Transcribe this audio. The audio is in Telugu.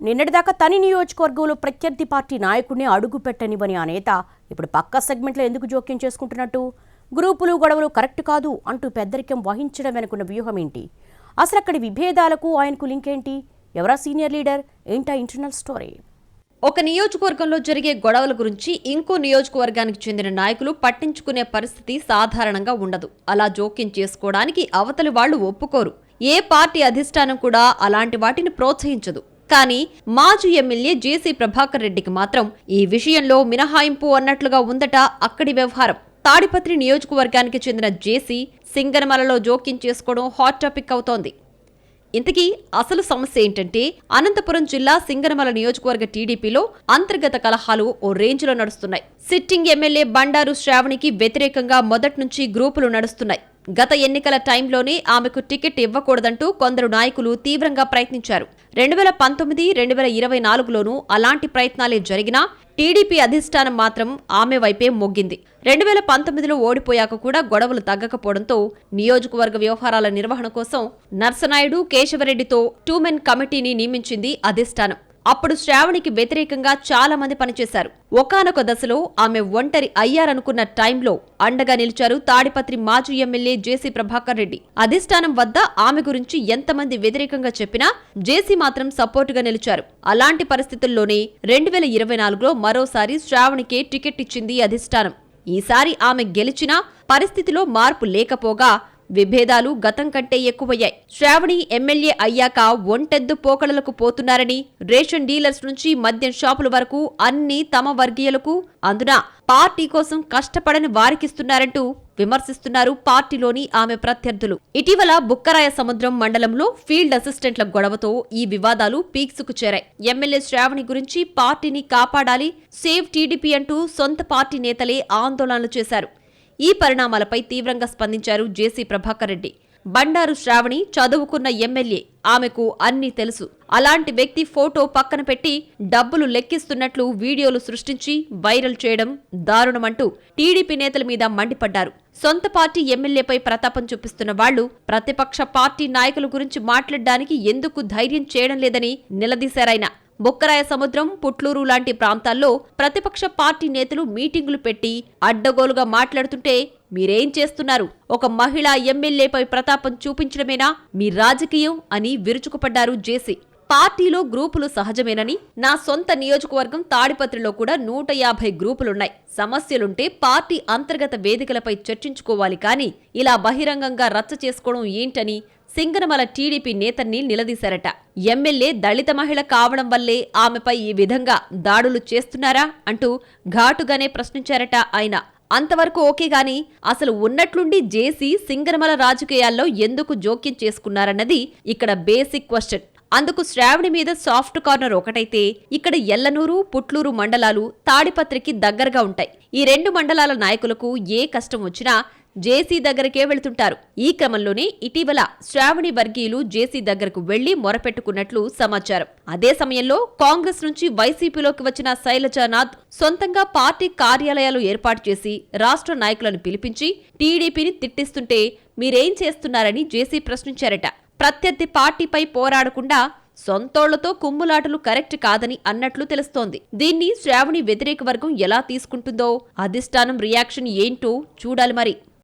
నిన్నటిదాకా తని నియోజకవర్గంలో ప్రత్యర్థి పార్టీ నాయకుడిని అడుగు పెట్టనివని ఆ నేత ఇప్పుడు పక్క సెగ్మెంట్లో ఎందుకు జోక్యం చేసుకుంటున్నట్టు? గ్రూపులు గొడవలు కరెక్ట్ కాదు అంటూ పెద్దరికం వహించడం వెనుకున్న వ్యూహం ఏంటి? అసలు అక్కడి విభేదాలకు ఆయనకు లింక్ ఏంటి? ఎవరా సీనియర్ లీడర్? ఏంటా ఇంటర్నల్ స్టోరీ? ఒక నియోజకవర్గంలో జరిగే గొడవల గురించి ఇంకో నియోజకవర్గానికి చెందిన నాయకులు పట్టించుకునే పరిస్థితి సాధారణంగా ఉండదు. అలా జోక్యం చేసుకోవడానికి అవతలి వాళ్లు ఒప్పుకోరు. ఏ పార్టీ అధిష్టానం కూడా అలాంటి వాటిని ప్రోత్సహించదు. కానీ మాజీ ఎమ్మెల్యే జేసీ ప్రభాకర్ రెడ్డికి మాత్రం ఈ విషయంలో మినహాయింపు అన్నట్లుగా ఉందట అక్కడి వ్యవహారం. తాడిపత్రి నియోజకవర్గానికి చెందిన జేసీ సింగనమలలో జోక్యం చేసుకోవడం హాట్ టాపిక్ అవుతోంది. ఇంతకీ అసలు సమస్య ఏంటంటే, అనంతపురం జిల్లా సింగనమల నియోజకవర్గ టీడీపీలో అంతర్గత కలహాలు ఓ రేంజ్లో నడుస్తున్నాయి. సిట్టింగ్ ఎమ్మెల్యే బండారు శ్రావణికి వ్యతిరేకంగా మొదటి నుంచి గ్రూపులు నడుస్తున్నాయి. గత ఎన్నికల టైంలోనే ఆమెకు టికెట్ ఇవ్వకూడదంటూ కొందరు నాయకులు తీవ్రంగా ప్రయత్నించారు. 2019, 2024లోనూ అలాంటి ప్రయత్నాలే జరిగినా టీడీపీ అధిష్టానం మాత్రం ఆమె వైపే మొగ్గింది. 2019లో ఓడిపోయాక కూడా గొడవలు తగ్గకపోవడంతో నియోజకవర్గ వ్యవహారాల నిర్వహణ కోసం నర్సనాయుడు, కేశవరెడ్డితో 2 మెన్ కమిటీని నియమించింది అధిష్టానం. అప్పుడు శ్రావణికి వ్యతిరేకంగా చాలా మంది పనిచేశారు. ఒకానొక దశలో ఆమె ఒంటరి అయ్యారనుకున్న టైంలో అండగా నిలిచారు తాడిపత్రి మాజీ ఎమ్మెల్యే జేసీ ప్రభాకర్ రెడ్డి. అధిష్టానం వద్ద ఆమె గురించి ఎంతమంది వ్యతిరేకంగా చెప్పినా జేసీ మాత్రం సపోర్టుగా నిలిచారు. అలాంటి పరిస్థితుల్లోనే 2024లో మరోసారి శ్రావణికే టికెట్ ఇచ్చింది అధిష్టానం. ఈసారి ఆమె గెలిచినా పరిస్థితిలో మార్పు లేకపోగా విభేదాలు గతం కంటే ఎక్కువయ్యాయి. శ్రావణి ఎమ్మెల్యే అయ్యాక ఒంటెద్దు పోకడలకు పోతున్నారని, రేషన్ డీలర్స్ నుంచి మద్యం షాపుల వరకు అన్ని తమ వర్గీయులకు, అందున పార్టీ కోసం కష్టపడని వారికిస్తున్నారంటూ విమర్శిస్తున్నారు పార్టీలోని ఆమె ప్రత్యర్థులు. ఇటీవల బుక్కరాయ సముద్రం మండలంలో ఫీల్డ్ అసిస్టెంట్ల గొడవతో ఈ వివాదాలు పీక్స్కు చేరాయి. ఎమ్మెల్యే శ్రావణి గురించి పార్టీని కాపాడాలి, సేవ్ టీడీపీ అంటూ సొంత పార్టీ నేతలే ఆందోళనలు చేశారు. ఈ పరిణామాలపై తీవ్రంగా స్పందించారు జేసీ ప్రభాకర్ రెడ్డి. బండారు శ్రావణి చదువుకున్న ఎమ్మెల్యే, ఆమెకు అన్నీ తెలుసు. అలాంటి వ్యక్తి ఫోటో పక్కన పెట్టి డబ్బులు లెక్కిస్తున్నట్లు వీడియోలు సృష్టించి వైరల్ చేయడం దారుణమంటూ టీడీపీ నేతల మీద మండిపడ్డారు. సొంత పార్టీ ఎమ్మెల్యేపై ప్రతాపం చూపిస్తున్న వాళ్లు ప్రతిపక్ష పార్టీ నాయకుల గురించి మాట్లాడడానికి ఎందుకు ధైర్యం చేయడం లేదని నిలదీశారాయన. బుక్కరాయ సముద్రం, పుట్లూరు లాంటి ప్రాంతాల్లో ప్రతిపక్ష పార్టీ నేతలు మీటింగులు పెట్టి అడ్డగోలుగా మాట్లాడుతుంటే మీరేం చేస్తున్నారు? ఒక మహిళా ఎమ్మెల్యేపై ప్రతాపం చూపించడమేనా మీ రాజకీయం అని విరుచుకుపడ్డారు జేసీ. పార్టీలో గ్రూపులు సహజమేనని, నా సొంత నియోజకవర్గం తాడిపత్రిలో కూడా 150 గ్రూపులున్నాయి. సమస్యలుంటే పార్టీ అంతర్గత వేదికలపై చర్చించుకోవాలి, కానీ ఇలా బహిరంగంగా రచ్చ చేసుకోవడం ఏంటని సింగనమల టీడీపీ నేతల్ని నిలదీశారట. ఎమ్మెల్యే దళిత మహిళ కావడం వల్లే ఆమెపై ఈ విధంగా దాడులు చేస్తున్నారా అంటూ ఘాటుగానే ప్రశ్నించారట ఆయన. అంతవరకు ఓకే గాని అసలు ఉన్నట్లుండి జేసీ సింగనమల రాజకీయాల్లో ఎందుకు జోక్యం చేసుకున్నారన్నది ఇక్కడ బేసిక్ క్వశ్చన్. అందుకు శ్రావణి మీద సాఫ్ట్ కార్నర్ ఒకటైతే, ఇక్కడ ఎల్లనూరు, పుట్లూరు మండలాలు తాడిపత్రికి దగ్గరగా ఉంటాయి. ఈ 2 మండలాల నాయకులకు ఏ కష్టం వచ్చినా జేసీ దగ్గరకే వెళుతుంటారు. ఈ క్రమంలోనే ఇటీవల శ్రావణి వర్గీయులు జేసీ దగ్గరకు వెళ్లి మొరపెట్టుకున్నట్లు సమాచారం. అదే సమయంలో కాంగ్రెస్ నుంచి వైసీపీలోకి వచ్చిన శైలజానాథ్ సొంతంగా పార్టీ కార్యాలయాలు ఏర్పాటు చేసి రాష్ట్ర నాయకులను పిలిపించి టీడీపీని తిట్టిస్తుంటే మీరేం చేస్తున్నారని జేసీ ప్రశ్నించారట. ప్రత్యర్థి పార్టీపై పోరాడకుండా సొంతోళ్లతో కుమ్ములాటలు కరెక్ట్ కాదని అన్నట్లు తెలుస్తోంది. దీన్ని శ్రావణి వ్యతిరేక వర్గం ఎలా తీసుకుంటుందో, అధిష్టానం రియాక్షన్ ఏంటో చూడాలి మరి.